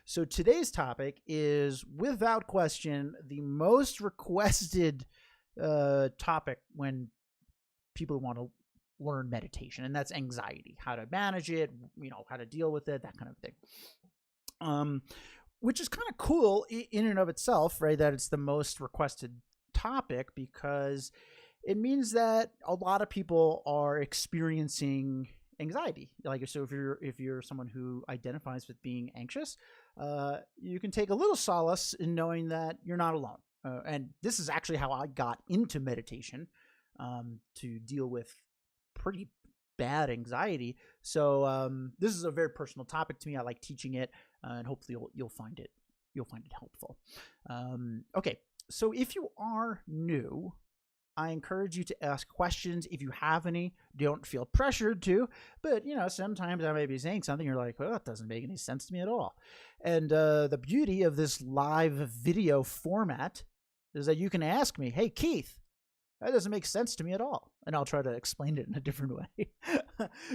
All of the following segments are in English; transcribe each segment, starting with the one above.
So today's topic is, without question, the most requested topic when people want to learn meditation, and that's anxiety, how to manage it, how to deal with it, that kind of thing. Which is kind of cool in and of itself, right? That it's the most requested topic, because it means that a lot of people are experiencing anxiety. Like, so if you're someone who identifies with being anxious, you can take a little solace in knowing that you're not alone. And this is actually how I got into meditation, to deal with pretty bad anxiety. So this is a very personal topic to me. I like teaching it, and hopefully you'll find it helpful. Okay, so if you are new, I encourage you to ask questions. If you have any, don't feel pressured to, but sometimes I may be saying something you're like, well, it doesn't make any sense to me at all. And the beauty of this live video format is that you can ask me, hey, Keith, that doesn't make sense to me at all. And I'll try to explain it in a different way.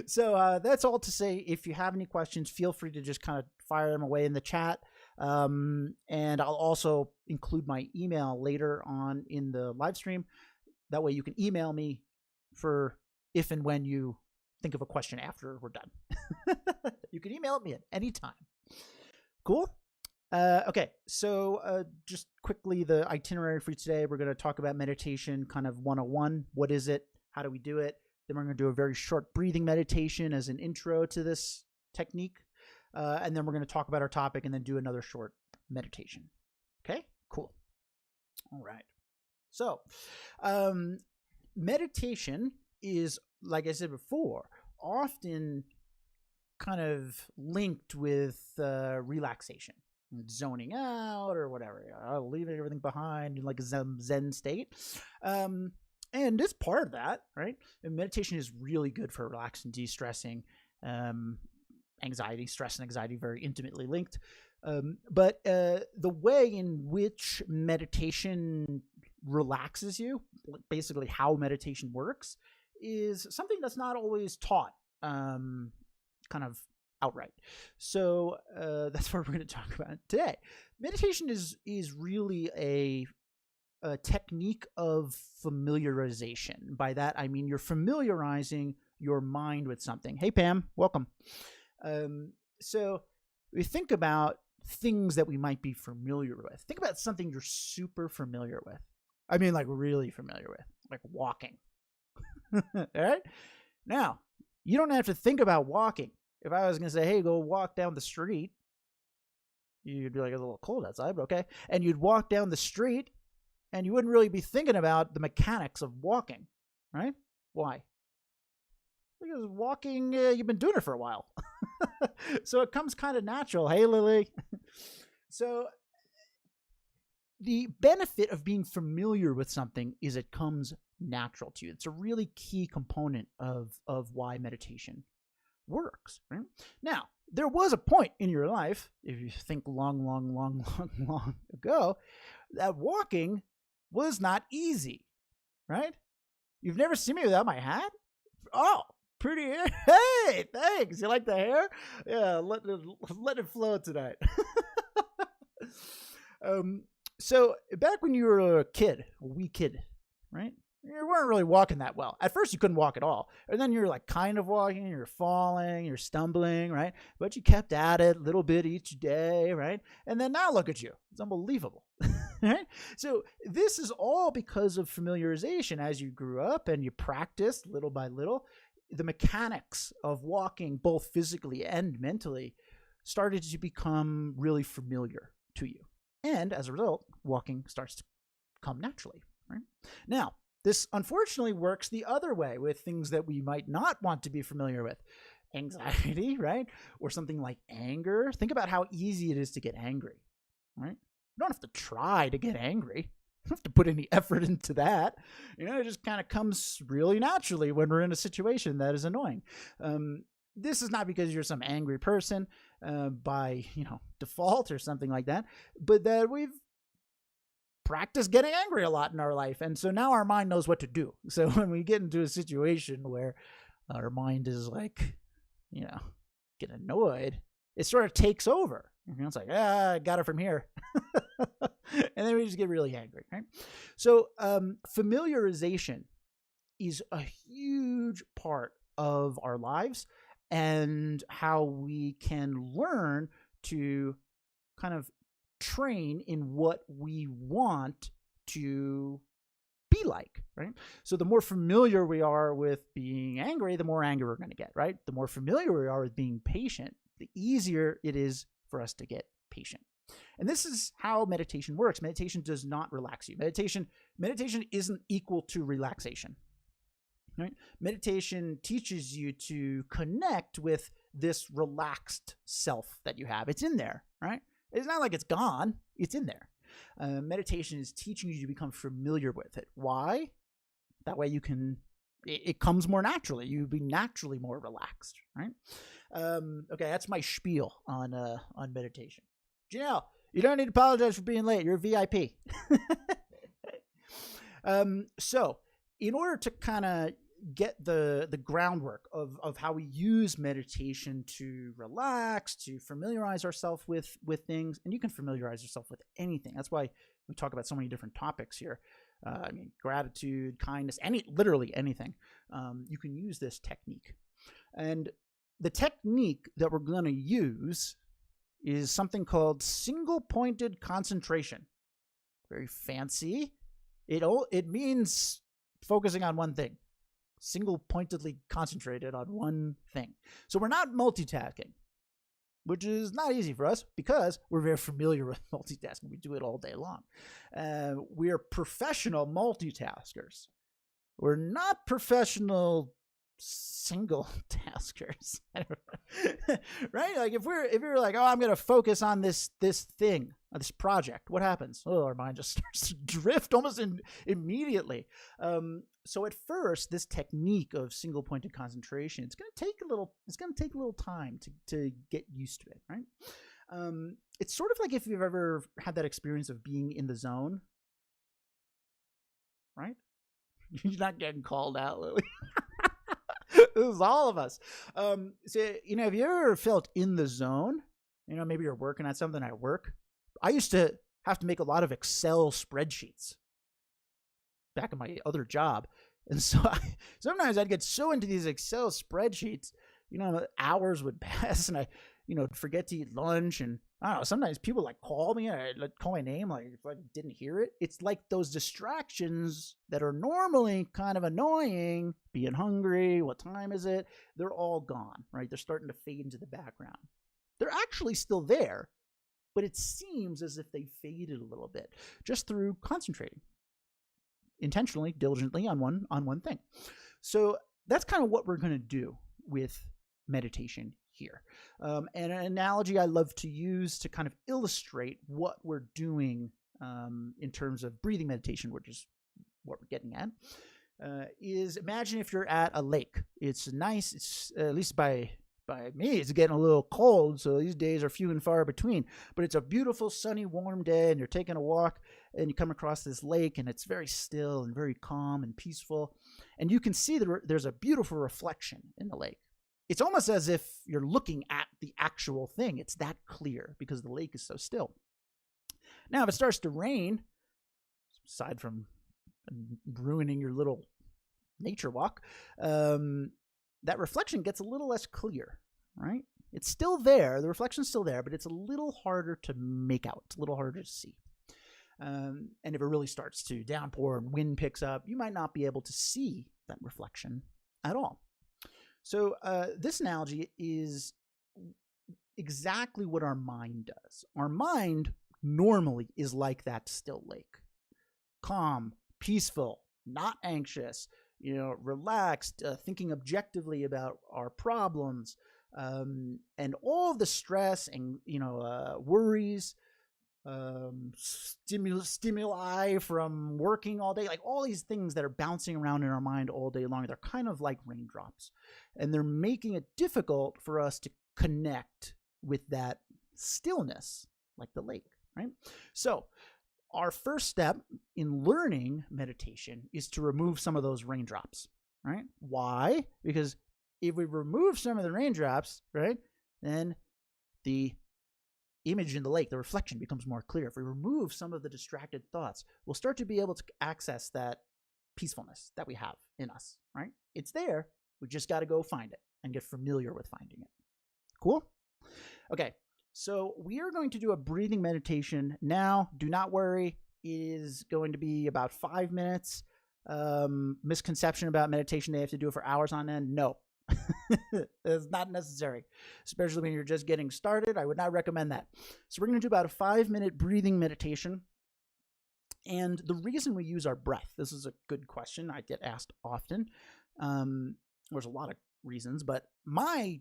So that's all to say. If you have any questions, feel free to just kind of fire them away in the chat. And I'll also include my email later on in the live stream. That way you can email me for if and when you think of a question after we're done. You can email me at any time. Cool? Okay, so just quickly, the itinerary for today, we're going to talk about meditation kind of 101. What is it? How do we do it? Then we're going to do a very short breathing meditation as an intro to this technique. And then we're going to talk about our topic and then do another short meditation. Okay, cool. All right. So meditation is, like I said before, often kind of linked with relaxation, zoning out or whatever, leaving everything behind in like a Zen state. And it's part of that, right? And meditation is really good for relaxing, de-stressing. Anxiety, stress and anxiety, very intimately linked. But the way in which meditation relaxes you, basically how meditation works, is something that's not always taught kind of outright. So that's what we're going to talk about today. Meditation is really a technique of familiarization. By that, I mean you're familiarizing your mind with something. Hey, Pam, welcome. So we think about things that we might be familiar with. Think about something you're super familiar with. I mean, like really familiar with, like walking. All right? Now, you don't have to think about walking. If I was going to say, hey, go walk down the street, you'd be like, it's a little cold outside, but okay. And you'd walk down the street and you wouldn't really be thinking about the mechanics of walking, right? Why? Because walking, you've been doing it for a while. So it comes kind of natural. Hey, Lily. So the benefit of being familiar with something is it comes natural to you. It's a really key component of why meditation works. Right? Now, there was a point in your life, if you think long ago, that walking was not easy, right? You've never seen me without my hat? Oh, pretty hair. Hey, thanks. You like the hair? Yeah, let it flow tonight. So back when you were a wee kid, right? You weren't really walking that well. At first, you couldn't walk at all. And then you're like kind of walking, you're falling, you're stumbling, right? But you kept at it a little bit each day, right? And then now look at you. It's unbelievable, right? So this is all because of familiarization. As you grew up and you practiced little by little, the mechanics of walking, both physically and mentally, started to become really familiar to you. And as a result, walking starts to come naturally, right? Now, this unfortunately works the other way with things that we might not want to be familiar with. Anxiety, right? Or something like anger. Think about how easy it is to get angry, right? You don't have to try to get angry. You don't have to put any effort into that. It just kind of comes really naturally when we're in a situation that is annoying. This is not because you're some angry person by, default or something like that, but that we've practiced getting angry a lot in our life. And so now our mind knows what to do. So when we get into a situation where our mind is like, get annoyed, it sort of takes over. It's like, I got it from here. And then we just get really angry, right? So familiarization is a huge part of our lives and how we can learn to kind of train in what we want to be like, right? So the more familiar we are with being angry, the more angry we're going to get, right? The more familiar we are with being patient, the easier it is for us to get patient. And this is how meditation works. Meditation does not relax you. Meditation isn't equal to relaxation, right? Meditation teaches you to connect with this relaxed self that you have. It's in there, right? It's not like it's gone. It's in there. Meditation is teaching you to become familiar with it. Why? That way it comes more naturally. You'll be naturally more relaxed, right? Okay, that's my spiel on meditation. Janelle, you don't need to apologize for being late. You're a VIP. So in order to kind of get the groundwork of how we use meditation to relax, to familiarize ourselves with things, and you can familiarize yourself with anything. That's why we talk about so many different topics here. Gratitude, kindness, literally anything. You can use this technique. And the technique that we're going to use is something called single-pointed concentration. Very fancy. It means focusing on one thing. Single-pointedly concentrated on one thing. So we're not multitasking, which is not easy for us because we're very familiar with multitasking. We do it all day long. We are professional multitaskers. We're not professional single taskers. Right? Like if we're like, I'm going to focus on this thing, this project, what happens? Our mind just starts to drift almost immediately. So at first, this technique of single pointed concentration, it's going to take a little time to get used to it, right? It's sort of like if you've ever had that experience of being in the zone, right? You're not getting called out, Lily. This is all of us. So, have you ever felt in the zone? Maybe you're working on something at work. I used to have to make a lot of Excel spreadsheets back in my other job. And so sometimes I'd get so into these Excel spreadsheets, hours would pass and I, forget to eat lunch. And I don't know, sometimes people like call me, I'd call my name, like if I didn't hear it. It's like those distractions that are normally kind of annoying, being hungry, what time is it? They're all gone, right? They're starting to fade into the background. They're actually still there, but it seems as if they faded a little bit just through concentrating intentionally, diligently on one thing. So that's kind of what we're going to do with meditation here. And an analogy I love to use to kind of illustrate what we're doing in terms of breathing meditation, which is what we're getting at, is imagine if you're at a lake. It's nice. It's at least by me, it's getting a little cold, so these days are few and far between. But it's a beautiful, sunny, warm day, and you're taking a walk, and you come across this lake, and it's very still and very calm and peaceful. And you can see that there's a beautiful reflection in the lake. It's almost as if you're looking at the actual thing. It's that clear because the lake is so still. Now, if it starts to rain, aside from ruining your little nature walk, that reflection gets a little less clear, right? It's still there. The reflection's still there, but it's a little harder to make out. It's a little harder to see. And if it really starts to downpour and wind picks up, you might not be able to see that reflection at all. So this analogy is exactly what our mind does. Our mind normally is like that still lake. Calm, peaceful, not anxious, relaxed, thinking objectively about our problems, and all of the stress and, worries, stimuli from working all day, like all these things that are bouncing around in our mind all day long. They're kind of like raindrops, and they're making it difficult for us to connect with that stillness, like the lake, right? So our first step in learning meditation is to remove some of those raindrops, right? Why? Because if we remove some of the raindrops, right, then the image in the lake, the reflection becomes more clear. If we remove some of the distracted thoughts, we'll start to be able to access that peacefulness that we have in us, right? It's there. We just got to go find it and get familiar with finding it. Cool? Okay, so we are going to do a breathing meditation now. Do not worry. It is going to be about 5 minutes. Misconception about meditation, they have to do it for hours on end. No, it's not necessary, especially when you're just getting started. I would not recommend that. So we're going to do about a 5-minute breathing meditation. And the reason we use our breath, this is a good question I get asked often. There's a lot of reasons, but my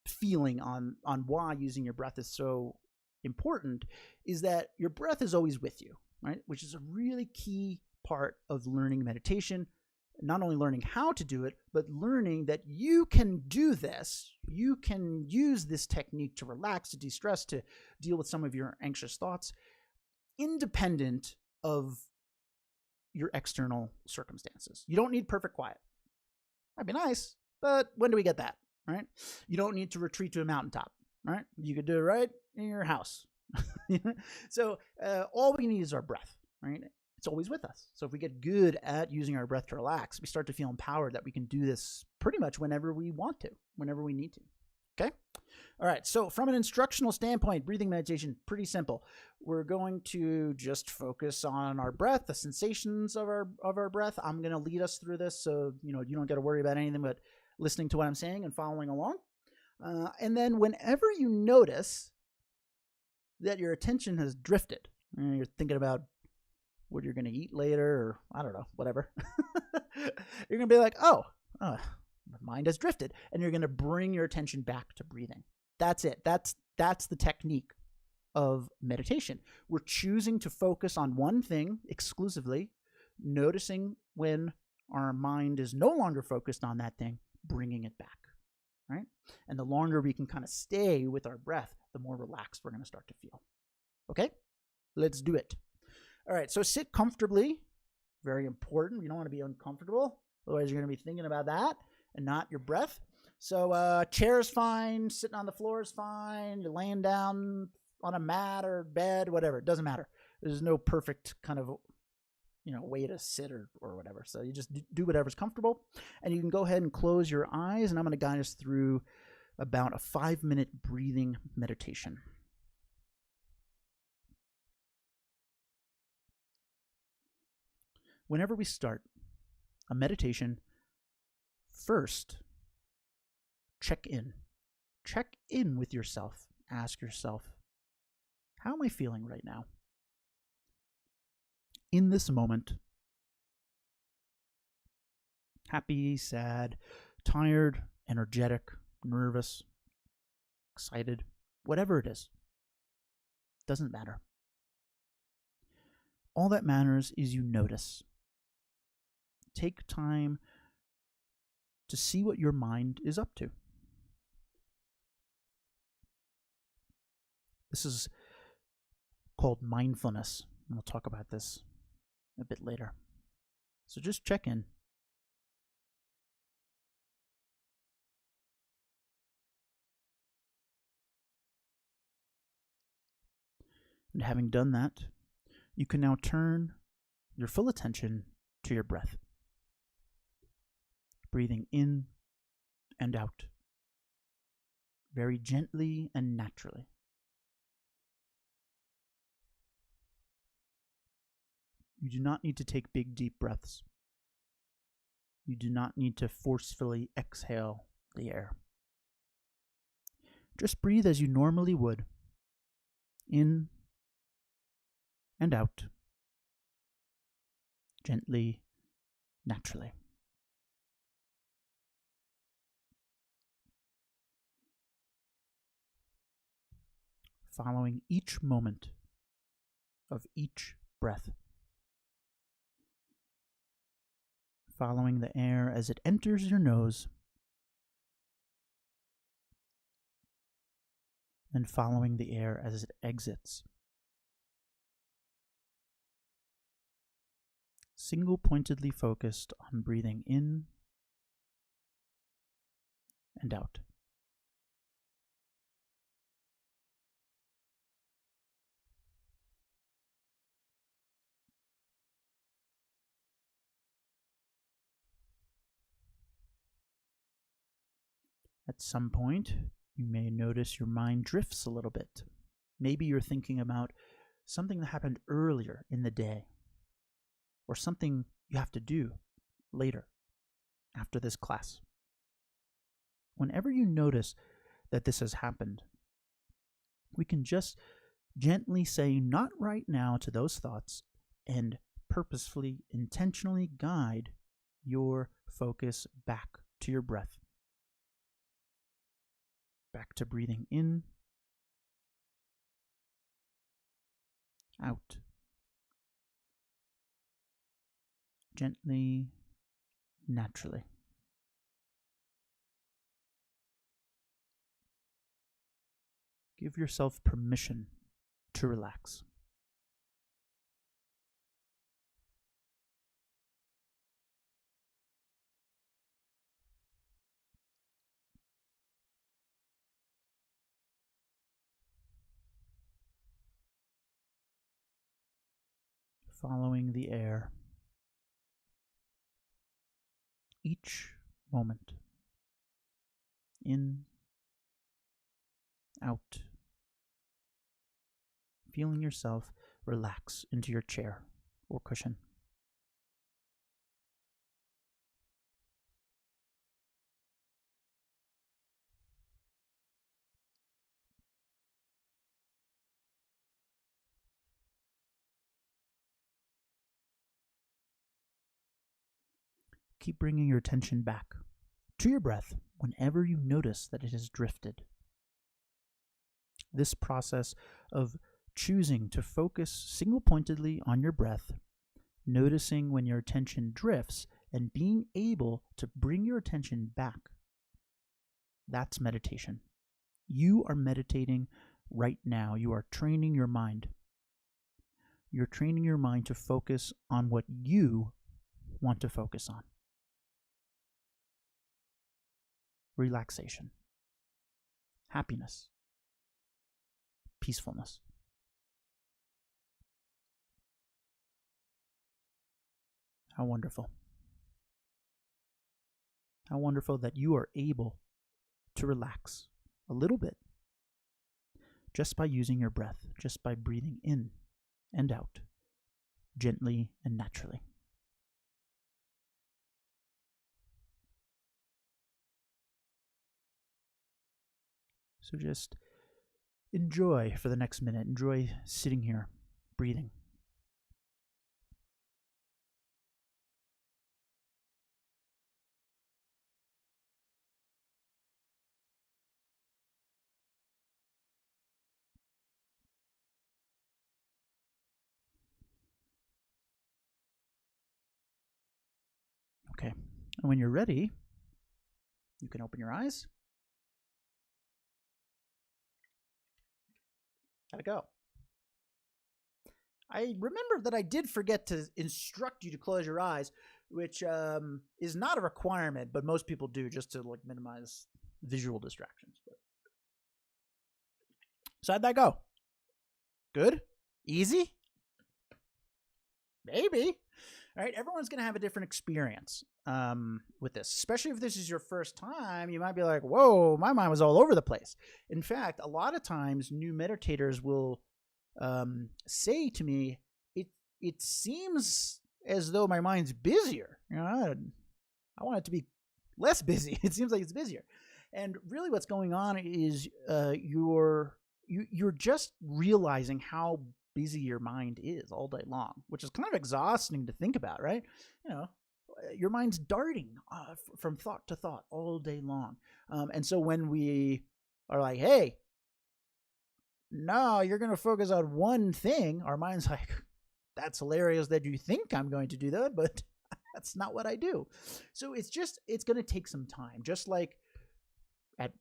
feeling on why using your breath is so important is that your breath is always with you, right? Which is a really key part of learning meditation. Not only learning how to do it, but learning that you can do this. You can use this technique to relax, to de-stress, to deal with some of your anxious thoughts, independent of your external circumstances. You don't need perfect quiet. That'd be nice, but when do we get that, right? You don't need to retreat to a mountaintop, right? You could do it right in your house. So all we need is our breath, right? It's always with us. So if we get good at using our breath to relax, we start to feel empowered that we can do this pretty much whenever we want to, whenever we need to. Okay? All right. So from an instructional standpoint, breathing meditation, pretty simple. We're going to just focus on our breath, the sensations of our breath. I'm going to lead us through this, so you don't got to worry about anything but listening to what I'm saying and following along. And then whenever you notice that your attention has drifted, you're thinking about what you're going to eat later, or I don't know, whatever. You're going to be like, my mind has drifted. And you're going to bring your attention back to breathing. That's it. That's the technique of meditation. We're choosing to focus on one thing exclusively, noticing when our mind is no longer focused on that thing, bringing it back, right? And the longer we can kind of stay with our breath, the more relaxed we're going to start to feel. Okay? Let's do it. All right, so sit comfortably. Very important. You don't want to be uncomfortable. Otherwise, you're going to be thinking about that and not your breath. So chair is fine. Sitting on the floor is fine. You're laying down on a mat or bed, whatever. It doesn't matter. There's no perfect kind of way to sit or whatever. So you just do whatever's comfortable. And you can go ahead and close your eyes. And I'm going to guide us through about a 5-minute breathing meditation. Whenever we start a meditation, first, check in. Check in with yourself. Ask yourself, how am I feeling right now? In this moment, happy, sad, tired, energetic, nervous, excited, whatever it is, doesn't matter. All that matters is you notice. Take time to see what your mind is up to. This is called mindfulness, and we'll talk about this a bit later. So just check in. And having done that, you can now turn your full attention to your breath. Breathing in and out, very gently and naturally. You do not need to take big, deep breaths. You do not need to forcefully exhale the air. Just breathe as you normally would, in and out, gently, naturally. Following each moment of each breath. Following the air as it enters your nose, and following the air as it exits. Single-pointedly focused on breathing in and out. At some point, you may notice your mind drifts a little bit. Maybe you're thinking about something that happened earlier in the day, or something you have to do later after this class. Whenever you notice that this has happened, we can just gently say not right now to those thoughts and purposefully, intentionally guide your focus back to your breath. Back to breathing in, out. Gently, naturally. Give yourself permission to relax. Following the air. Each moment. In, out. Feeling yourself relax into your chair or cushion. Keep bringing your attention back to your breath whenever you notice that it has drifted. This process of choosing to focus single-pointedly on your breath, noticing when your attention drifts, and being able to bring your attention back, that's meditation. You are meditating right now. You are training your mind. You're training your mind to focus on what you want to focus on. Relaxation, happiness, peacefulness. How wonderful. How wonderful that you are able to relax a little bit just by using your breath, just by breathing in and out, gently and naturally. So just enjoy for the next minute. Enjoy sitting here, breathing. Okay, and when you're ready, you can open your eyes. How'd it go? I remember that I did forget to instruct you to close your eyes, which is not a requirement, but most people do just to minimize visual distractions. So how'd that go? Good? Easy? Maybe. All right, everyone's going to have a different experience with this, especially if this is your first time. You might be like, whoa, my mind was all over the place. In fact, a lot of times new meditators will say to me, it seems as though my mind's busier. I want it to be less busy. It seems like it's busier. And really what's going on is you're just realizing how busy your mind is all day long, which is kind of exhausting to think about, right? Your mind's darting from thought to thought all day long. And so when we are like, hey, no, you're going to focus on one thing, our mind's like, that's hilarious that you think I'm going to do that, but that's not what I do. So it's going to take some time. Just like at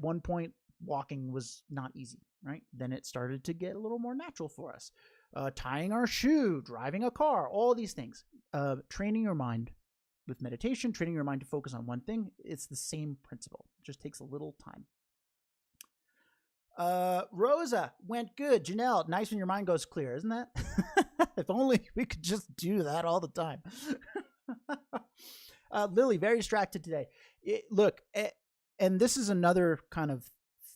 one point, walking was not easy, right? Then it started to get a little more natural for us. Tying our shoe, driving a car, all these things. Training your mind with meditation, training your mind to focus on one thing, it's the same principle. It just takes a little time. Rosa, went good. Janelle, nice when your mind goes clear, isn't that? If only we could just do that all the time. Lily, very distracted today. Look, and this is another kind of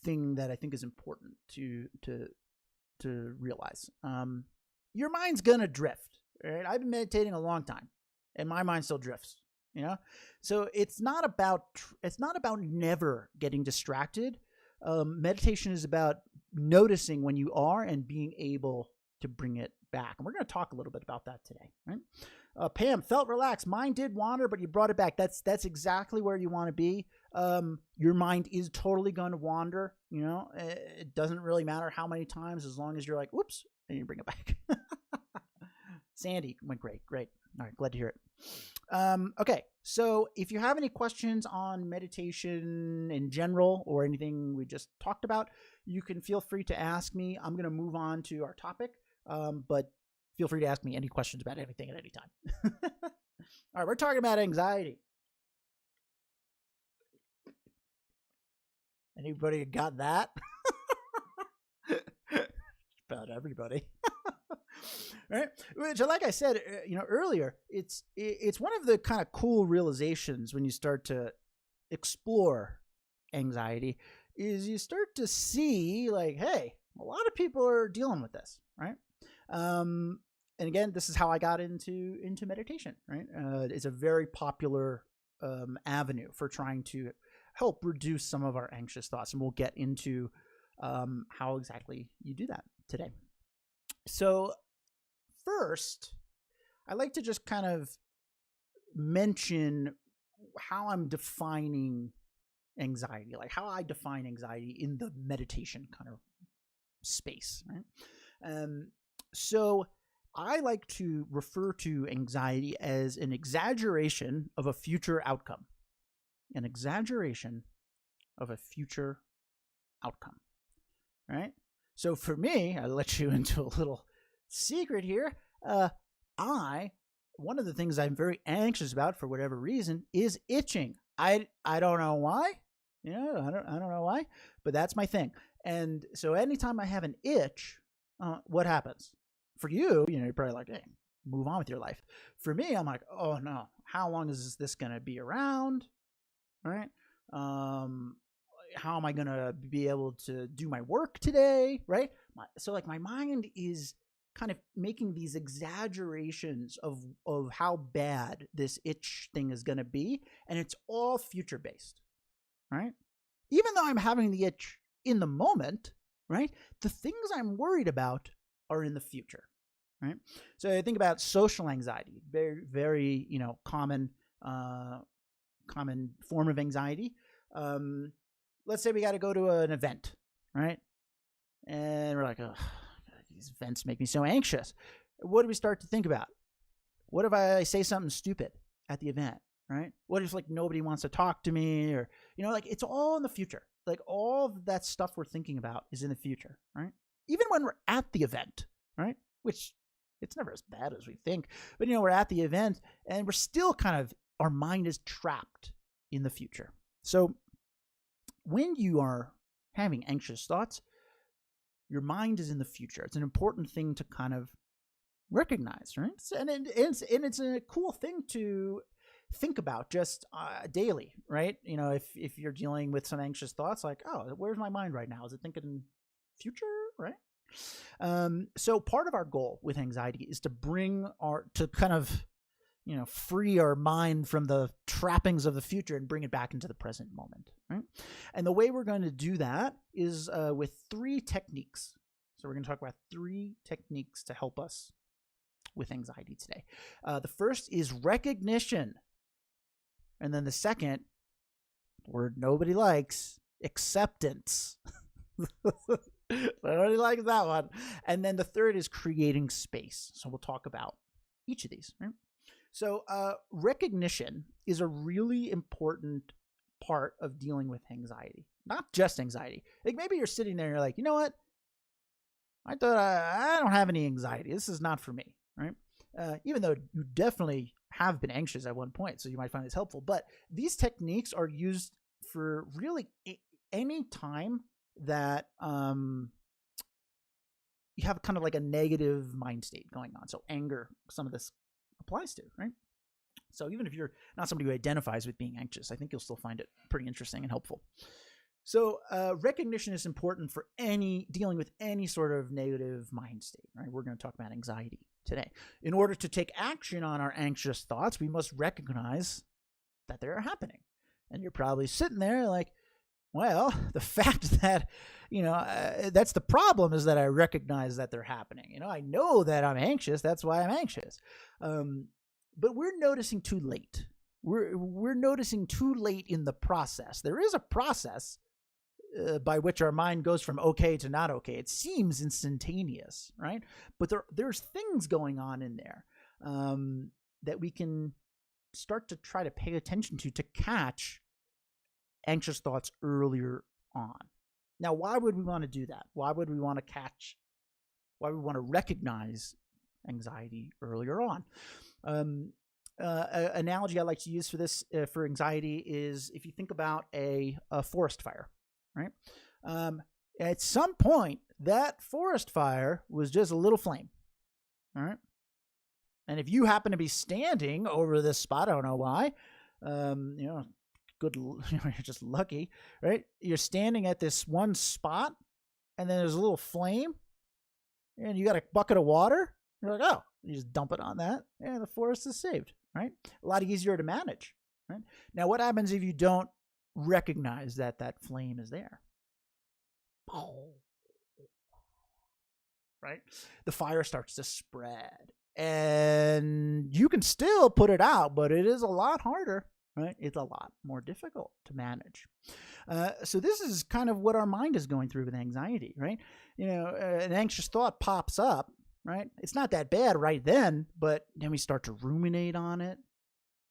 thing that I think is important to realize. Your mind's gonna drift. Right? I've been meditating a long time, and my mind still drifts. So it's not about never getting distracted. Meditation is about noticing when you are and being able to bring it back. And we're going to talk a little bit about that today, right? Pam, felt relaxed. Mind did wander, but you brought it back. That's exactly where you want to be. Your mind is totally going to wander. It doesn't really matter how many times, as long as you're like, whoops, and you bring it back. Sandy went great. All right, glad to hear it. Okay, so if you have any questions on meditation in general or anything we just talked about, you can feel free to ask me. I'm going to move on to our topic, but feel free to ask me any questions about anything at any time. All right, we're talking about anxiety. Anybody got that? About everybody. Right? Which, like I said, earlier, it's one of the kind of cool realizations when you start to explore anxiety, is you start to see like, hey, a lot of people are dealing with this, right? And again, this is how I got into meditation, right? It's a very popular avenue for trying to help reduce some of our anxious thoughts, and we'll get into how exactly you do that today. So first, I like to just kind of mention how I'm defining anxiety, like how I define anxiety in the meditation kind of space, right? So I like to refer to anxiety as an exaggeration of a future outcome. An exaggeration of a future outcome, right? So for me, I'll let you into a little secret here. One of the things I'm very anxious about for whatever reason is itching. I don't know why. I don't know why, but that's my thing. And so anytime I have an itch, what happens? For you, you're probably like, hey, move on with your life. For me, I'm like, oh no, how long is this going to be around? Right? How am I going to be able to do my work today? Right? So like my mind is kind of making these exaggerations of how bad this itch thing is going to be. And it's all future based, right? Even though I'm having the itch in the moment, right? The things I'm worried about are in the future, right? So I think about social anxiety, very, very, common form of anxiety. Let's say we got to go to an event, right? And we're like, oh, these events make me so anxious. What do we start to think about? What if I say something stupid at the event, right? What if like nobody wants to talk to me, or, like it's all in the future. Like all of that stuff we're thinking about is in the future, right? Even when we're at the event, right? Which it's never as bad as we think, but we're at the event and we're still our mind is trapped in the future. So when you are having anxious thoughts, your mind is in the future. It's an important thing to kind of recognize, right? And it's a cool thing to think about just daily, right? If you're dealing with some anxious thoughts, like, oh, where's my mind right now? Is it thinking future, right? So part of our goal with anxiety is to free our mind from the trappings of the future and bring it back into the present moment, right? And the way we're going to do that is with 3 techniques. So we're going to talk about 3 techniques to help us with anxiety today. The first is recognition. And then the second, word nobody likes, acceptance. Nobody likes that one. And then the third is creating space. So we'll talk about each of these, right? So recognition is a really important part of dealing with anxiety, not just anxiety. Like maybe you're sitting there and you're like, you know what? I thought I don't have any anxiety. This is not for me, right? Even though you definitely have been anxious at one point, so you might find this helpful. But these techniques are used for really any time that you have kind of like a negative mind state going on. So anger, some of this applies to, right? So even if you're not somebody who identifies with being anxious, I think you'll still find it pretty interesting and helpful. So recognition is important for dealing with any sort of negative mind state, right? We're going to talk about anxiety today. In order to take action on our anxious thoughts, we must recognize that they're happening. And you're probably sitting there like, well, the fact that, that's the problem, is that I recognize that they're happening. I know that I'm anxious. That's why I'm anxious. But we're noticing too late. We're noticing too late in the process. There is a process by which our mind goes from okay to not okay. It seems instantaneous, right? But there's things going on in there that we can start to try to pay attention to catch anxious thoughts earlier on. Now, why would we want to do that? Why would we want to recognize anxiety earlier on? An analogy I like to use for this, for anxiety, is if you think about a forest fire, right? At some point, that forest fire was just a little flame, all right? And if you happen to be standing over this spot, I don't know why, you're just lucky, right? You're standing at this one spot, and then there's a little flame, and you got a bucket of water. You're like, oh, you just dump it on that, and the forest is saved, right? A lot easier to manage, right? Now, what happens if you don't recognize that flame is there? Right? The fire starts to spread, and you can still put it out, but it is a lot harder, right? It's a lot more difficult to manage. So this is kind of what our mind is going through with anxiety, right? An anxious thought pops up, right? It's not that bad right then, but then we start to ruminate on it.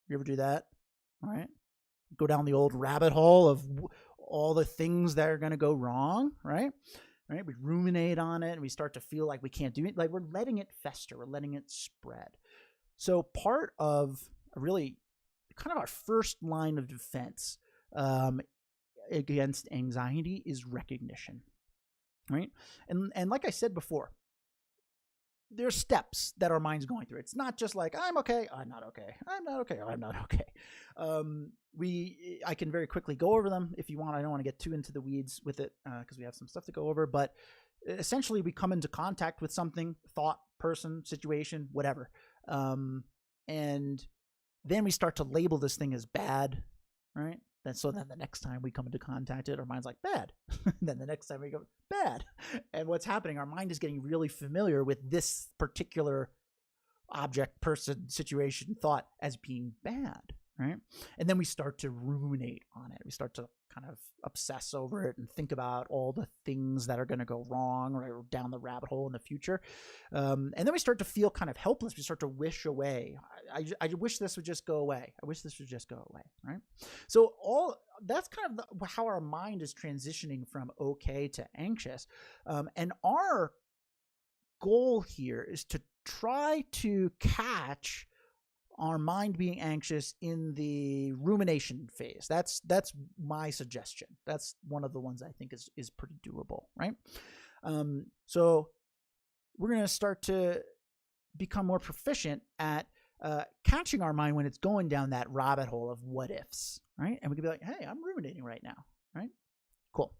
You ever do that? All right. Go down the old rabbit hole of all the things that are going to go wrong, right? Right? We ruminate on it, and we start to feel like we can't do it. Like we're letting it fester. We're letting it spread. So part of really kind of our first line of defense against anxiety is recognition, right? And like I said before, there's steps that our mind's going through. It's not just like, I'm okay, I'm not okay, I'm not okay, I'm not okay. I can very quickly go over them if you want. I don't want to get too into the weeds with it because we have some stuff to go over. But essentially, we come into contact with something, thought, person, situation, whatever. And then we start to label this thing as bad, right? So then the next time we come into contact it, our mind's like, bad. Then the next time we go, bad. And what's happening, our mind is getting really familiar with this particular object, person, situation, thought as being bad, right? And then we start to ruminate on it. We start to kind of obsess over it and think about all the things that are going to go wrong or down the rabbit hole in the future. And then we start to feel kind of helpless. We start to wish away. I wish this would just go away. I wish this would just go away, right? So that's kind of how our mind is transitioning from okay to anxious. And our goal here is to try to catch our mind being anxious in the rumination phase. That's my suggestion. That's one of the ones I think is pretty doable, right? So we're going to start to become more proficient at catching our mind when it's going down that rabbit hole of what ifs, right? And we can be like, hey, I'm ruminating right now, right? Cool.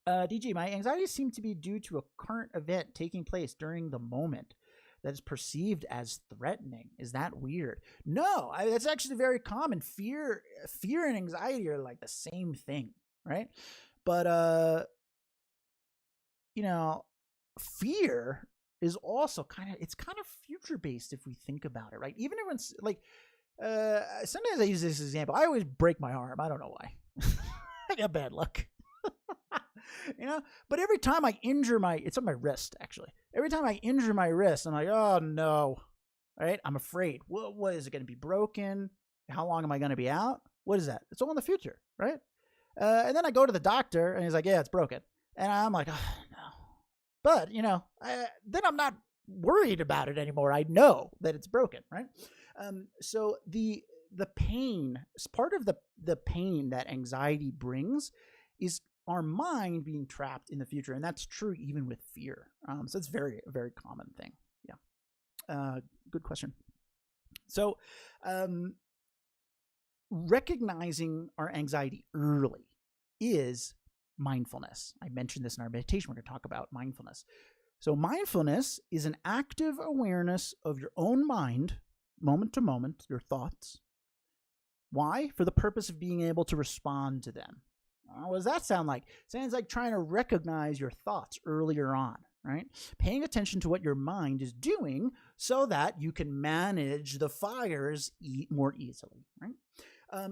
DG, my anxieties seem to be due to a current event taking place during the moment that is perceived as threatening. Is that weird? No, that's actually very common. Fear and anxiety are like the same thing, right? But fear is also kind of future based if we think about it, right? Even if it's like sometimes I use this example. I always break my arm. I don't know why. I got bad luck. But every time I injure it's on my wrist, actually. Every time I injure my wrist, I'm like, oh no, right? I'm afraid. What is it going to be broken? How long am I going to be out? What is that? It's all in the future, right? And then I go to the doctor, and he's like, yeah, it's broken. And I'm like, oh no. But, then I'm not worried about it anymore. I know that it's broken, right? So the pain, part of the pain that anxiety brings is our mind being trapped in the future. And that's true even with fear. So it's a very common thing. Yeah. Good question. So, recognizing our anxiety early is mindfulness. I mentioned this in our meditation. We're going to talk about mindfulness. So mindfulness is an active awareness of your own mind, moment to moment, your thoughts. Why? For the purpose of being able to respond to them. What does that sound like? It sounds like trying to recognize your thoughts earlier on, right? Paying attention to what your mind is doing so that you can manage the fires more easily, right?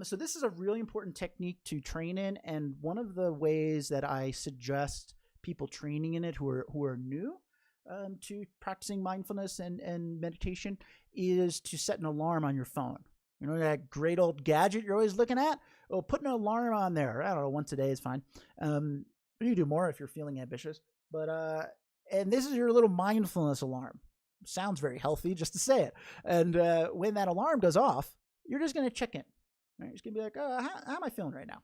So this is a really important technique to train in, and one of the ways that I suggest people training in it who are new to practicing mindfulness and meditation is to set an alarm on your phone. You know that great old gadget you're always looking at? Well, put an alarm on there. I don't know, once a day is fine. You can do more if you're feeling ambitious. But and this is your little mindfulness alarm. Sounds very healthy just to say it. And when that alarm goes off, you're just going to check in. Right? You're just going to be like, how am I feeling right now?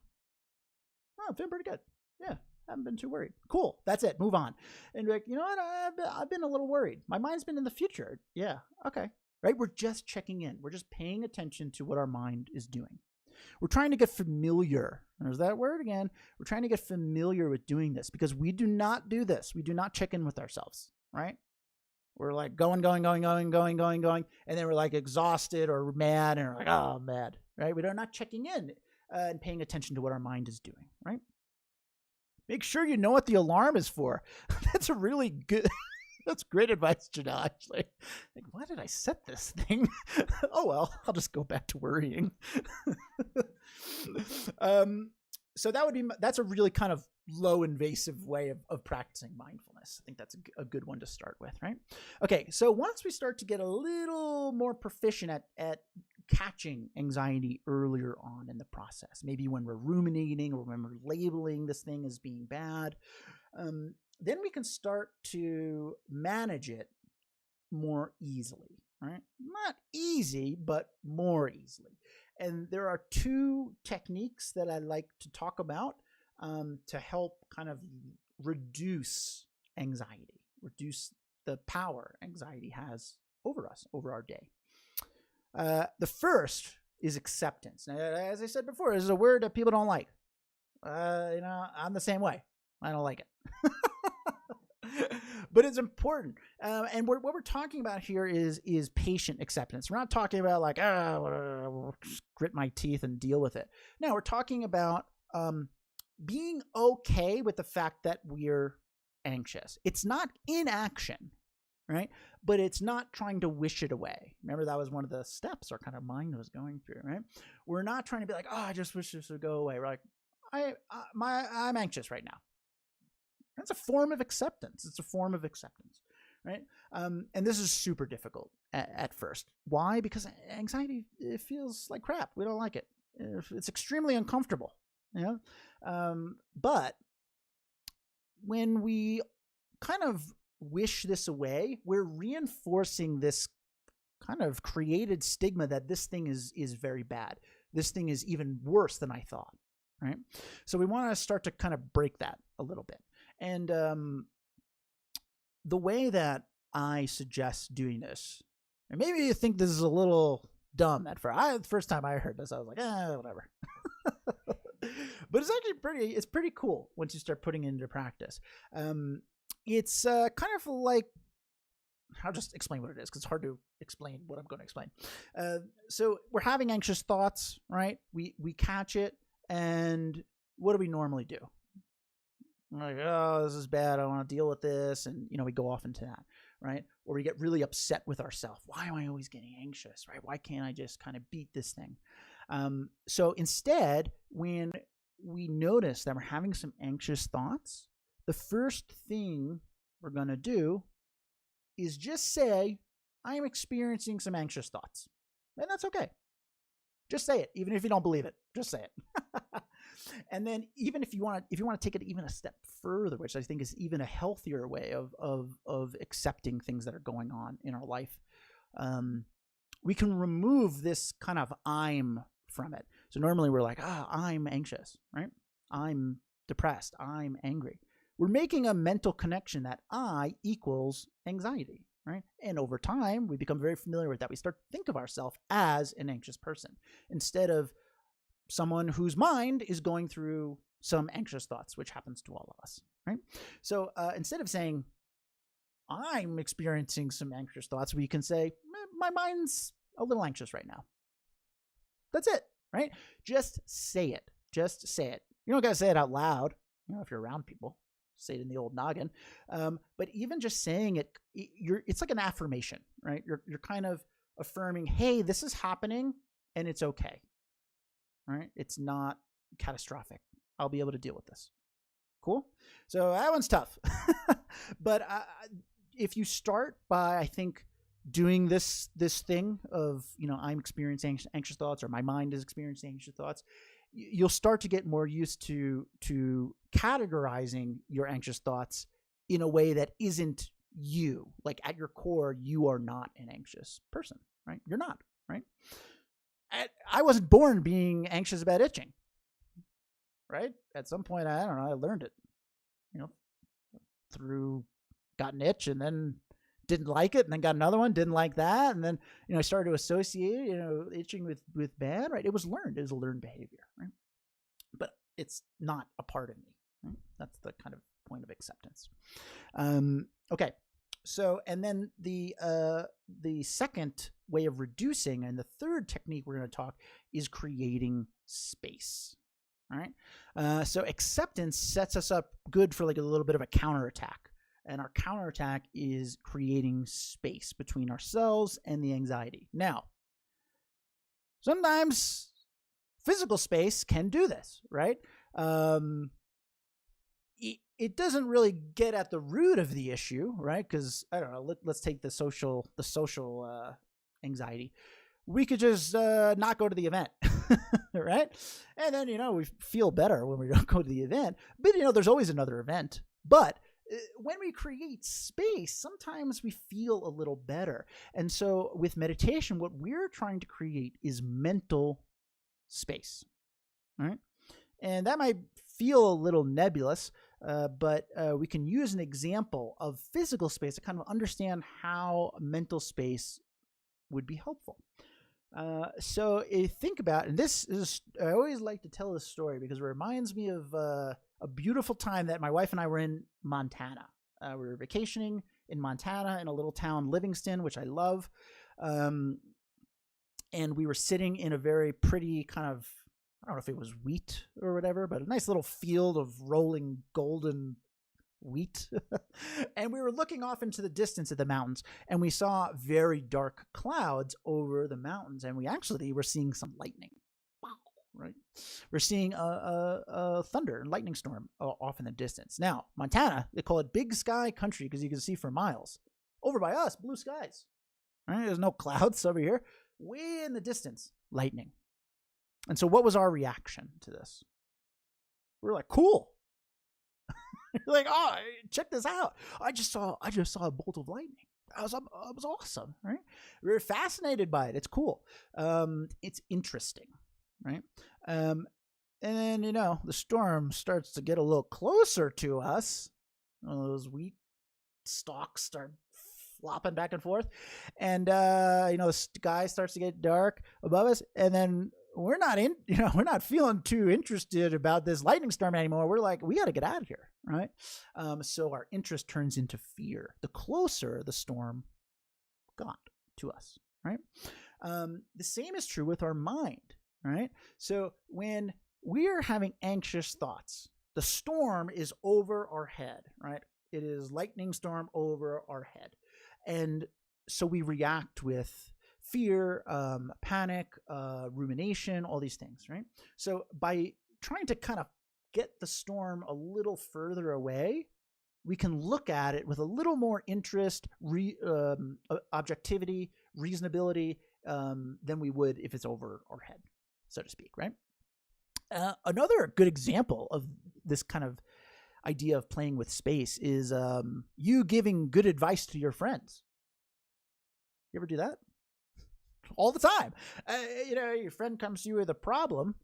Oh, I'm feeling pretty good. Yeah, haven't been too worried. Cool. That's it. Move on. And you're like, you know what? I've been a little worried. My mind's been in the future. Yeah. Okay. Right? We're just checking in. We're just paying attention to what our mind is doing. We're trying to get familiar. There's that word again. We're trying to get familiar with doing this because we do not do this. We do not check in with ourselves, right? We're like going, and then we're like exhausted or mad, and we're like, oh, I'm mad, right? We're not checking in and paying attention to what our mind is doing, right? Make sure you know what the alarm is for. That's a really good... That's great advice, Janelle, actually. Like, why did I set this thing? Oh, well, I'll just go back to worrying. So that's a really kind of low invasive way of practicing mindfulness. I think that's a good one to start with, right? Okay, so once we start to get a little more proficient at catching anxiety earlier on in the process, maybe when we're ruminating or when we're labeling this thing as being bad, then we can start to manage it more easily, right? Not easy, but more easily. And there are two techniques that I like to talk about to help kind of reduce anxiety, reduce the power anxiety has over us, over our day. The first is acceptance. Now, as I said before, this is a word that people don't like. I'm the same way. I don't like it. But it's important. And what we're talking about here is patient acceptance. We're not talking about like, grit my teeth and deal with it. No, we're talking about being okay with the fact that we're anxious. It's not inaction, right? But it's not trying to wish it away. Remember, that was one of the steps our kind of mind was going through, right? We're not trying to be like, oh, I just wish this would go away. We're like, I'm anxious right now. That's a form of acceptance. It's a form of acceptance, right? And this is super difficult at first. Why? Because anxiety, it feels like crap. We don't like it. It's extremely uncomfortable, you know? But when we kind of wish this away, we're reinforcing this kind of created stigma that this thing is very bad. This thing is even worse than I thought, right? So we want to start to kind of break that a little bit. And the way that I suggest doing this, and maybe you think this is a little dumb the first time I heard this, I was like, whatever. But it's actually it's pretty cool once you start putting it into practice. It's kind of like, I'll just explain what it is because it's hard to explain what I'm going to explain. So we're having anxious thoughts, right? We catch it, and what do we normally do? We're like, oh, this is bad. I don't want to deal with this. And, we go off into that, right? Or we get really upset with ourselves. Why am I always getting anxious, right? Why can't I just kind of beat this thing? So instead, when we notice that we're having some anxious thoughts, the first thing we're going to do is just say, I am experiencing some anxious thoughts. And that's okay. Just say it, even if you don't believe it. Just say it. And then even if you want to take it even a step further, which I think is even a healthier way of accepting things that are going on in our life, we can remove this kind of I'm from it. So normally we're like, I'm anxious, right? I'm depressed. I'm angry. We're making a mental connection that I equals anxiety. right? And over time, we become very familiar with that. We start to think of ourselves as an anxious person instead of someone whose mind is going through some anxious thoughts, which happens to all of us, right? So instead of saying, I'm experiencing some anxious thoughts, we can say, my mind's a little anxious right now. That's it, right? Just say it. Just say it. You don't got to say it out loud, if you're around people. Say it in the old noggin. But even just saying it, it's like an affirmation, right? You're kind of affirming, hey, this is happening and it's okay, right? It's not catastrophic. I'll be able to deal with this. Cool. So that one's tough. But if you start by, I think, doing this thing of, I'm experiencing anxious thoughts, or my mind is experiencing anxious thoughts, you'll start to get more used to categorizing your anxious thoughts in a way that isn't you. Like at your core, you are not an anxious person, right? You're not, right? I wasn't born being anxious about itching, right? At some point, I don't know, I learned it, got an itch and then didn't like it, and then got another one, didn't like that, and then I started to associate itching with bad, right? It was learned. It was a learned behavior, right? But it's not a part of me, right? That's the kind of point of acceptance. Okay, so and then the second way of reducing, and the third technique we're going to talk, is creating space. All right, so acceptance sets us up good for like a little bit of a counterattack. And our counterattack is creating space between ourselves and the anxiety. Now, sometimes physical space can do this, right? It doesn't really get at the root of the issue, right? Because, I don't know, let's take the social anxiety. We could just not go to the event, right? And then, we feel better when we don't go to the event. But, there's always another event. But when we create space, sometimes we feel a little better. And so with meditation, what we're trying to create is mental space, right? And that might feel a little nebulous, but we can use an example of physical space to kind of understand how mental space would be helpful. So think about, and this is, I always like to tell this story because it reminds me of a beautiful time that my wife and I were in Montana. We were vacationing in Montana in a little town, Livingston, which I love. And we were sitting in a very pretty kind of, I don't know if it was wheat or whatever, but a nice little field of rolling golden wheat. And we were looking off into the distance at the mountains, and we saw very dark clouds over the mountains, and we actually were seeing some lightning. Wow, right? We're seeing a thunder and lightning storm off in the distance. Now, Montana, they call it big sky country because you can see for miles. Over by us, blue skies. Right? There's no clouds over here. Way in the distance, lightning. And so what was our reaction to this? We were like, cool. Like, oh, check this out. I just saw a bolt of lightning. That was awesome, right? We were fascinated by it. It's cool. It's interesting, right? And then, the storm starts to get a little closer to us. Those wheat stalks start flopping back and forth. And, the sky starts to get dark above us. And then we're not feeling too interested about this lightning storm anymore. We're like, we got to get out of here, right? So our interest turns into fear the closer the storm got to us, right? The same is true with our mind, right? So when we're having anxious thoughts, the storm is over our head, right? It is lightning storm over our head. And so we react with fear, panic, rumination, all these things, right? So by trying to kind of get the storm a little further away, we can look at it with a little more interest, objectivity, reasonability than we would if it's over our head, so to speak, right? Another good example of this kind of idea of playing with space is you giving good advice to your friends. You ever do that? All the time. Your friend comes to you with a problem,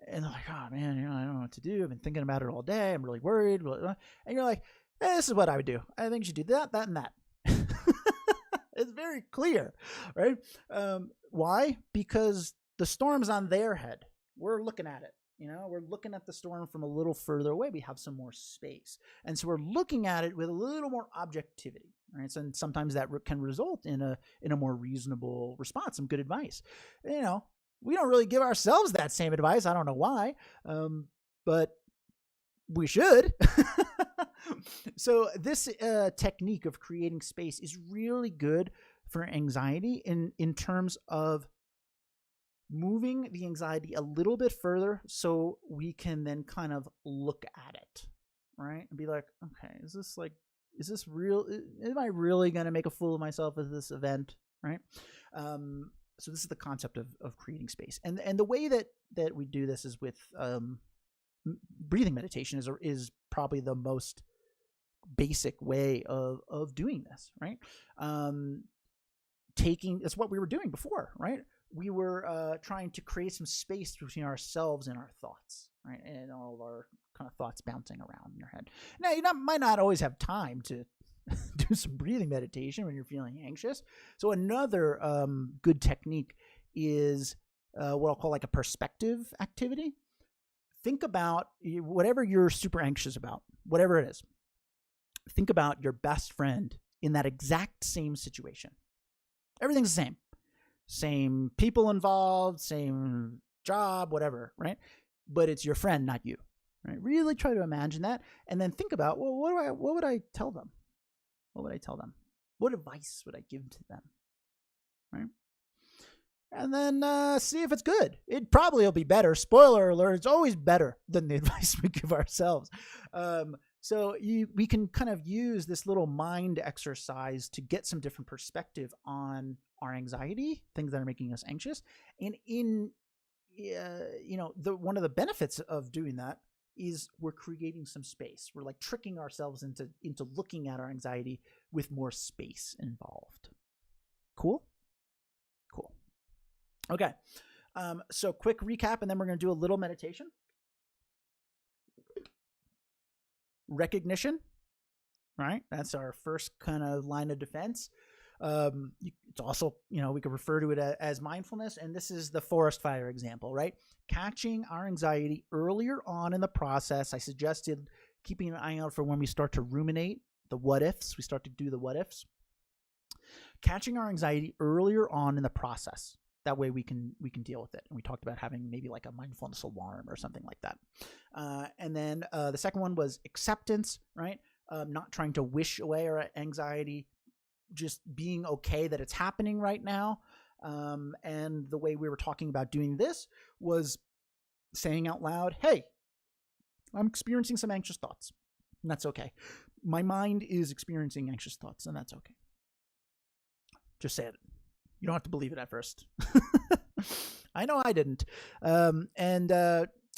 and they're like, oh man, I don't know what to do. I've been thinking about it all day. I'm really worried. And you're like, hey, this is what I would do. I think you should do that, that, and that. very clear, right? Why? Because the storm's on their head. We're looking at it. We're looking at the storm from a little further away. We have some more space. And so we're looking at it with a little more objectivity, right? So, and sometimes that can result in a more reasonable response, some good advice. We don't really give ourselves that same advice. I don't know why, but we should. So this technique of creating space is really good for anxiety in terms of moving the anxiety a little bit further so we can then kind of look at it, right? And be like, okay, is this real? Am I really going to make a fool of myself at this event, right? So this is the concept of creating space. And the way that we do this is with breathing meditation is probably the most basic way of doing this, right? That's what we were doing before, right? We were trying to create some space between ourselves and our thoughts, right? And all of our kind of thoughts bouncing around in your head. Now, you might not always have time to do some breathing meditation when you're feeling anxious. So another good technique is what I'll call like a perspective activity. Think about whatever you're super anxious about, whatever it is. Think about your best friend in that exact same situation. Everything's the same. Same people involved, same job, whatever, right? But it's your friend, not you, right? Really try to imagine that, and then think about, well, what would I tell them? What would I tell them? What advice would I give to them, right? And then see if it's good. It probably will be better. Spoiler alert, it's always better than the advice we give ourselves. So we can kind of use this little mind exercise to get some different perspective on our anxiety, things that are making us anxious. And one of the benefits of doing that is we're creating some space. We're like tricking ourselves into looking at our anxiety with more space involved. Cool? Cool. Okay. So quick recap, and then we're going to do a little meditation. Recognition, right? That's our first kind of line of defense. It's also, we could refer to it as mindfulness. And this is the forest fire example, right? Catching our anxiety earlier on in the process. I suggested keeping an eye out for when we start to ruminate the what ifs. We start to do the what ifs. Catching our anxiety earlier on in the process. That way we can deal with it. And we talked about having maybe like a mindfulness alarm or something like that. And then the second one was acceptance, right? Not trying to wish away our anxiety, just being okay that it's happening right now. And the way we were talking about doing this was saying out loud, hey, I'm experiencing some anxious thoughts. And that's okay. My mind is experiencing anxious thoughts, and that's okay. Just say it. You don't have to believe it at first. I know I didn't. And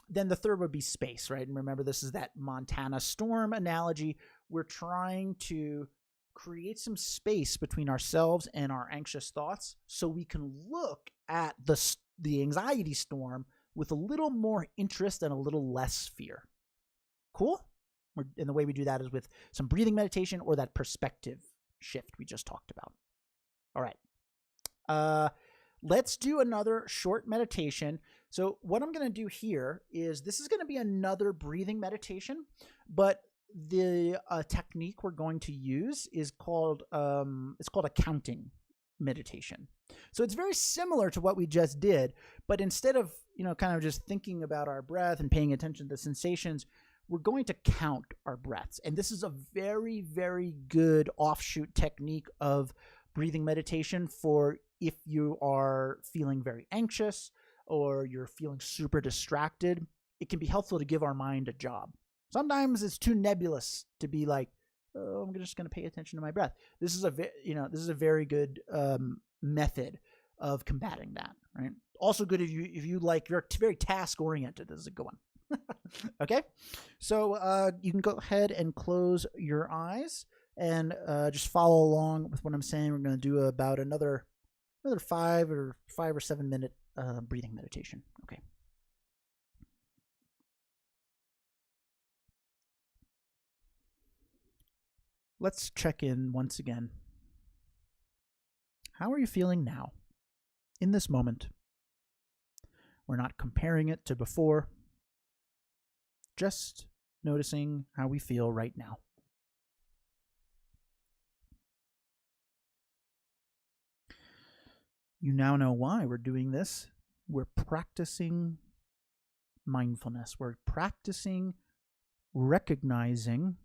then the third would be space, right? And remember, this is that Montana storm analogy. We're trying to create some space between ourselves and our anxious thoughts so we can look at the anxiety storm with a little more interest and a little less fear. Cool? And the way we do that is with some breathing meditation or that perspective shift we just talked about. All right. Let's do another short meditation. So what I'm going to do here is this is going to be another breathing meditation, but the technique we're going to use is called it's called a counting meditation. So it's very similar to what we just did, but instead of kind of just thinking about our breath and paying attention to the sensations, we're going to count our breaths. And this is a very, very good offshoot technique of breathing meditation for if you are feeling very anxious or you're feeling super distracted. It can be helpful to give our mind a job. Sometimes it's too nebulous to be like, oh, I'm just going to pay attention to my breath. This is a very good method of combating that, right? Also good if you like, you're very task oriented. This is a good one. Okay, so you can go ahead and close your eyes and just follow along with what I'm saying. We're going to do about another 5 or 7 minute breathing meditation. Okay. Let's check in once again How are you feeling now, in this moment? We're not comparing it to before, just noticing how we feel right now. You now know why we're doing this. We're practicing mindfulness. We're practicing recognizing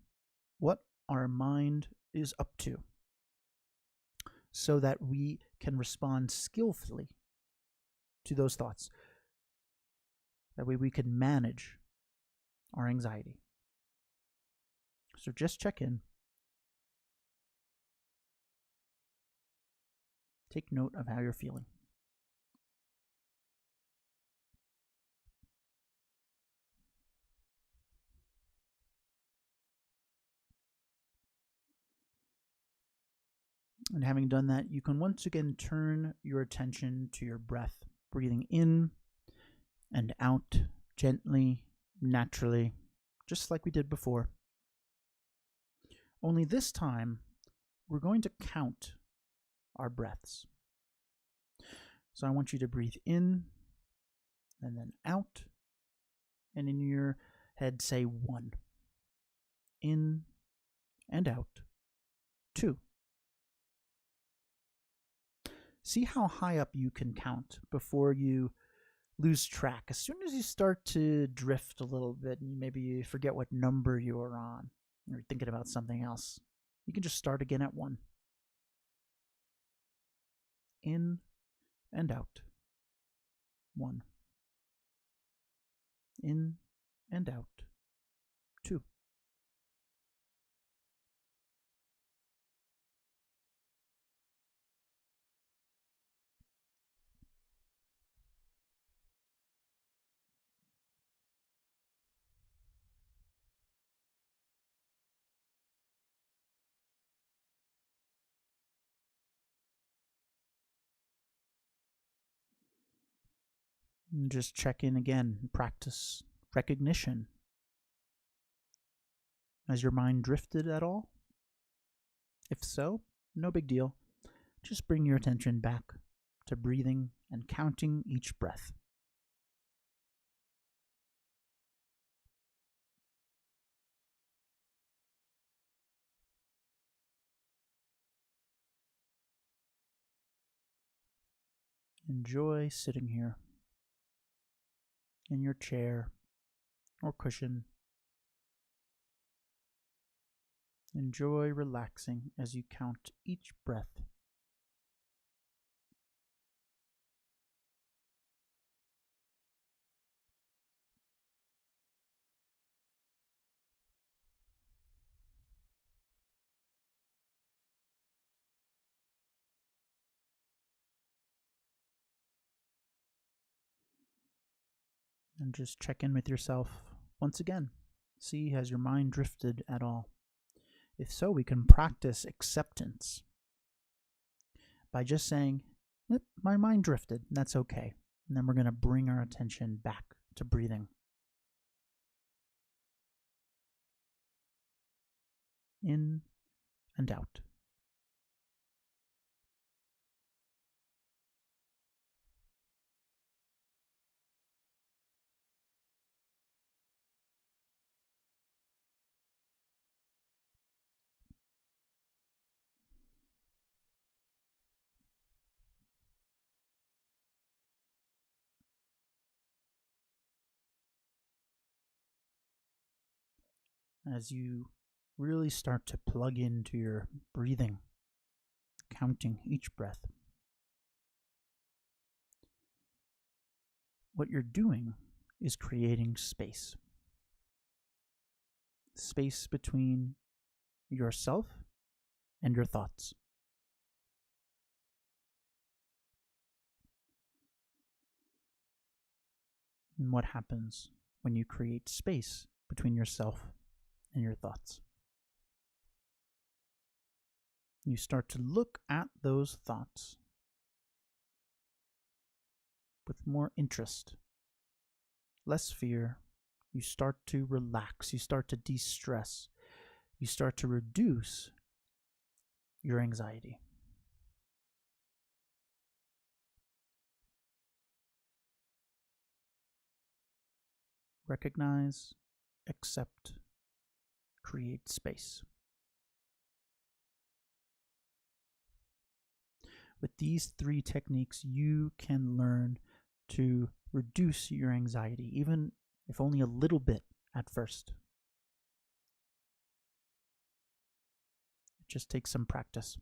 what our mind is up to so that we can respond skillfully to those thoughts. That way we can manage our anxiety. So just check in. Take note of how you're feeling. And having done that, you can once again turn your attention to your breath, breathing in and out gently, naturally, just like we did before. Only this time, we're going to count our breaths. So I want you to breathe in and then out, and in your head say 1. In and out. 2. See how high up you can count before you lose track. As soon as you start to drift a little bit and maybe you forget what number you are on, or you're thinking about something else, you can just start again at 1. In and out. 1. In and out. 2. And just check in again, practice recognition. Has your mind drifted at all? If so, no big deal. Just bring your attention back to breathing and counting each breath. Enjoy sitting here in your chair or cushion. Enjoy relaxing as you count each breath. And just check in with yourself once again. See, has your mind drifted at all? If so, we can practice acceptance by just saying, yep, my mind drifted, and that's okay. And then we're going to bring our attention back to breathing. In and out. As you really start to plug into your breathing, counting each breath, what you're doing is creating space. Space between yourself and your thoughts. And what happens when you create space between yourself and your thoughts? You start to look at those thoughts with more interest, less fear. You start to relax. You start to de-stress. You start to reduce your anxiety. recognize, accept, create space. With these 3 techniques, you can learn to reduce your anxiety, even if only a little bit at first. It just takes some practice.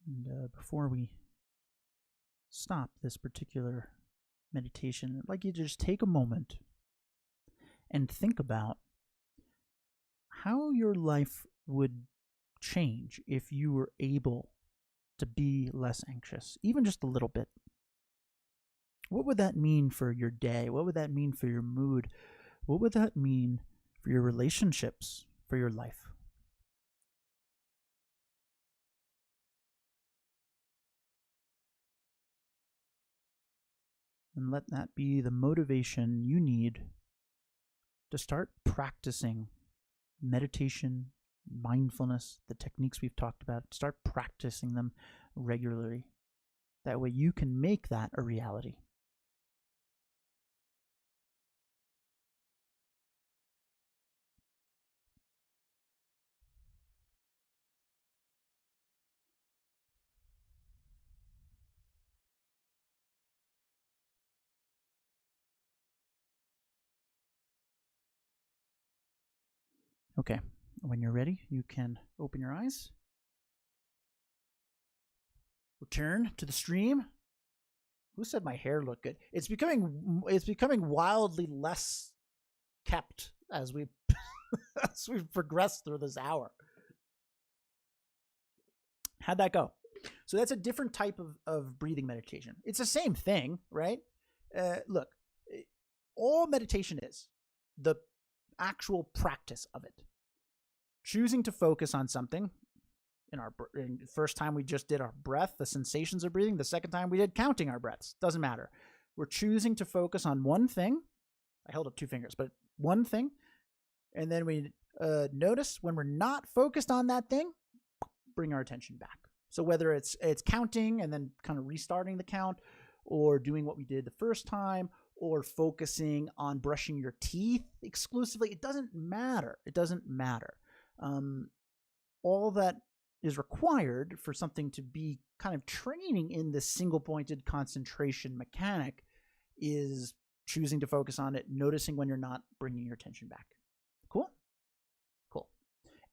And before we stop this particular meditation, I'd like you to just take a moment and think about how your life would change if you were able to be less anxious, even just a little bit. What would that mean for your day? What would that mean for your mood? What would that mean for your relationships, for your life? And let that be the motivation you need to start practicing meditation, mindfulness, the techniques we've talked about. Start practicing them regularly. That way you can make that a reality. Okay, when you're ready, you can open your eyes. Return to the stream. Who said my hair looked good? It's becoming wildly less kept as we as we've progressed through this hour. How'd that go? So that's a different type of breathing meditation. It's the same thing, right? Look, all meditation is the actual practice of it. Choosing to focus on something. In the first time we just did our breath, the sensations of breathing. The second time we did counting our breaths. Doesn't matter. We're choosing to focus on one thing. I held up 2 fingers, but one thing. And then we notice when we're not focused on that thing, bring our attention back. So whether it's counting and then kind of restarting the count, or doing what we did the first time, or focusing on brushing your teeth exclusively, it doesn't matter. It doesn't matter. All that is required for something to be kind of training in this single-pointed concentration mechanic is choosing to focus on it, noticing when you're not, bringing your attention back. Cool? Cool.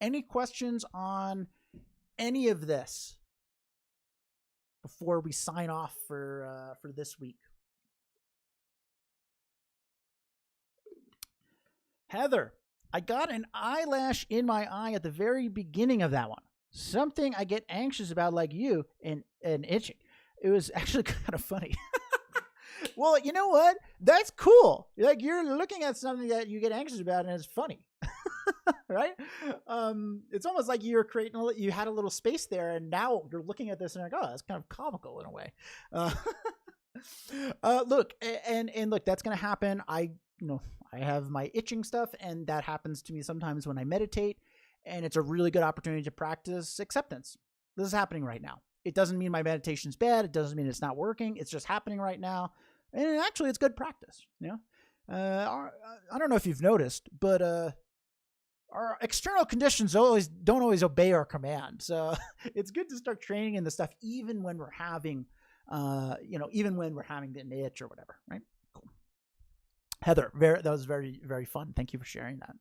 Any questions on any of this before we sign off for this week? Heather, I got an eyelash in my eye at the very beginning of that one. Something I get anxious about, like you, and itching. It was actually kind of funny. Well, you know what? That's cool. Like, you're looking at something that you get anxious about, and it's funny, right? It's almost like you had a little space there, and now you're looking at this and you're like, oh, that's kind of comical in a way. Look, and look, that's going to happen. I have my itching stuff, and that happens to me sometimes when I meditate, and it's a really good opportunity to practice acceptance. This is happening right now. It doesn't mean my meditation's bad. It doesn't mean it's not working. It's just happening right now. And actually, it's good practice. I don't know if you've noticed, but our external conditions don't always obey our command. So it's good to start training in the stuff, even when we're having, even when we're having an itch or whatever, right? Cool. Heather, that was very, very fun. Thank you for sharing that.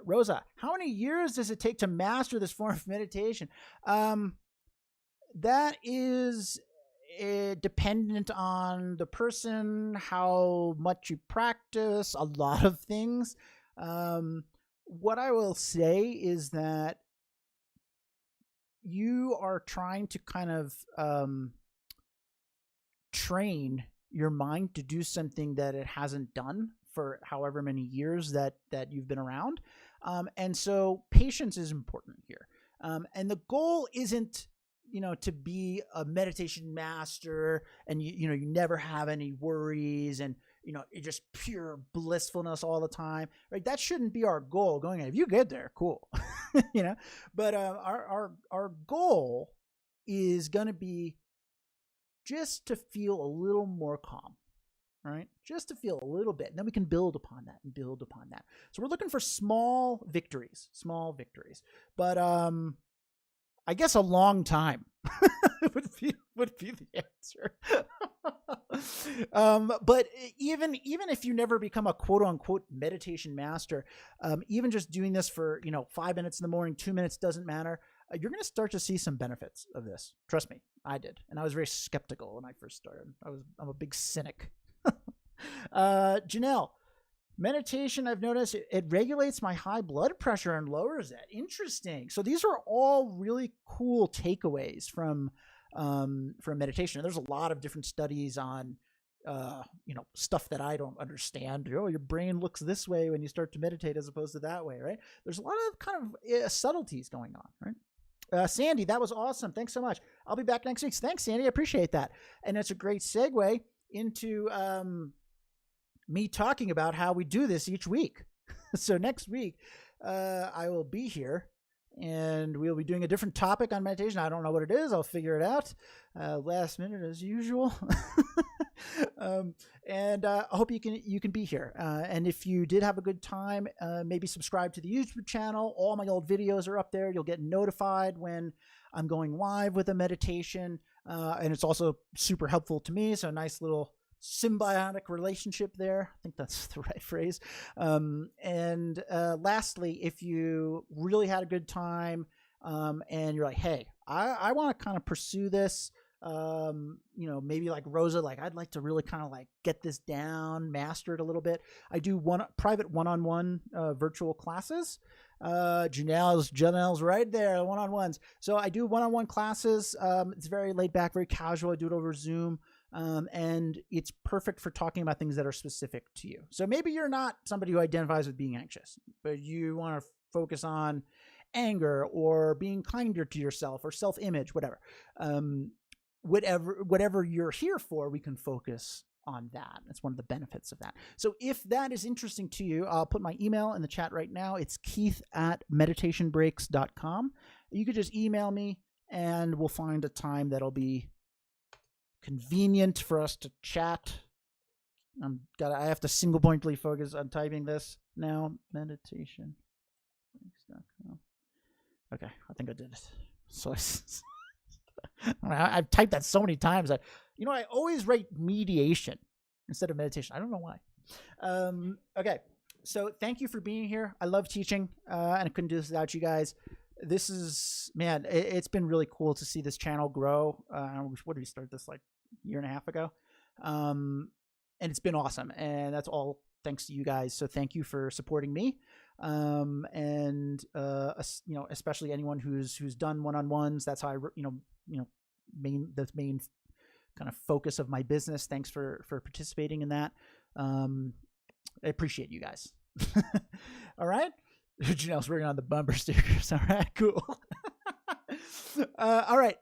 Rosa, how many years does it take to master this form of meditation? That is dependent on the person, how much you practice, a lot of things. What I will say is that you are trying to kind of train your mind to do something that it hasn't done for however many years that you've been around. And so patience is important here. And the goal isn't, to be a meditation master and you never have any worries and just pure blissfulness all the time, right? That shouldn't be our goal going in. If you get there, cool, but our goal is going to be just to feel a little more calm, right? Just to feel a little bit. And then we can build upon that and build upon that. So we're looking for small victories, but I guess a long time would be the answer. But even if you never become a quote unquote meditation master, even just doing this for 5 minutes in the morning, 2 minutes, doesn't matter. You're going to start to see some benefits of this. Trust me, I did, and I was very skeptical when I first started. I'm a big cynic. Janelle, meditation, I've noticed it regulates my high blood pressure and lowers it. Interesting. So these are all really cool takeaways from meditation. And there's a lot of different studies on stuff that I don't understand. Your brain looks this way when you start to meditate as opposed to that way, right? There's a lot of kind of subtleties going on, right? Sandy, that was awesome. Thanks so much. I'll be back next week. Thanks, Sandy. I appreciate that. And it's a great segue into me talking about how we do this each week. So next week, I will be here and we'll be doing a different topic on meditation. I don't know what it is. I'll figure it out last minute as usual. And I hope you can be here. And if you did have a good time, maybe subscribe to the YouTube channel. All my old videos are up there. You'll get notified when I'm going live with a meditation. And it's also super helpful to me. So a nice little symbiotic relationship there. I think that's the right phrase. And lastly, if you really had a good time and you're like, hey, I want to kind of pursue this, maybe like Rosa, like I'd like to really kind of like get this down, master it a little bit. I do private one-on-one virtual classes. Janelle's right there, one-on-ones. So I do one-on-one classes. It's very laid back, very casual. I do it over Zoom. And it's perfect for talking about things that are specific to you. So maybe you're not somebody who identifies with being anxious, but you want to focus on anger or being kinder to yourself or self-image, whatever. Whatever you're here for, we can focus on that. That's one of the benefits of that. So if that is interesting to you, I'll put my email in the chat right now. It's keith@meditationbreaks.com. You could just email me and we'll find a time that'll be convenient for us to chat. I have to single pointedly focus on typing this now. Meditationbreaks.com. Okay, I think I did it. So I've typed that so many times. I always write mediation instead of meditation. I don't know why. Okay, so thank you for being here. I love teaching, and I couldn't do this without you guys. This is, man, it's been really cool to see this channel grow. What did we start this like a year and a half ago? And it's been awesome. And that's all thanks to you guys. So thank you for supporting me. Especially anyone who's done one-on-ones. That's how the main kind of focus of my business. Thanks for participating in that. I appreciate you guys. All right. Janelle's working on the bumper stickers. All right, cool. All right.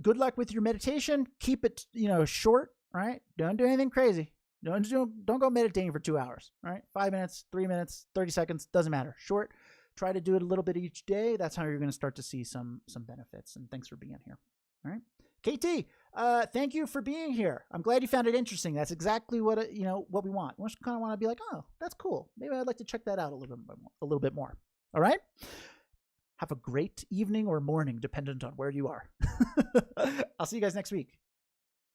Good luck with your meditation. Keep it, short, right? Don't do anything crazy. Don't go meditating for 2 hours, right? 5 minutes, 3 minutes, 30 seconds, doesn't matter. Short. Try to do it a little bit each day. That's how you're going to start to see some benefits. And thanks for being here. All right. KT, thank you for being here. I'm glad you found it interesting. That's exactly what what we want. We just kind of want to be like, oh, that's cool. Maybe I'd like to check that out a little bit more. All right. Have a great evening or morning, dependent on where you are. I'll see you guys next week.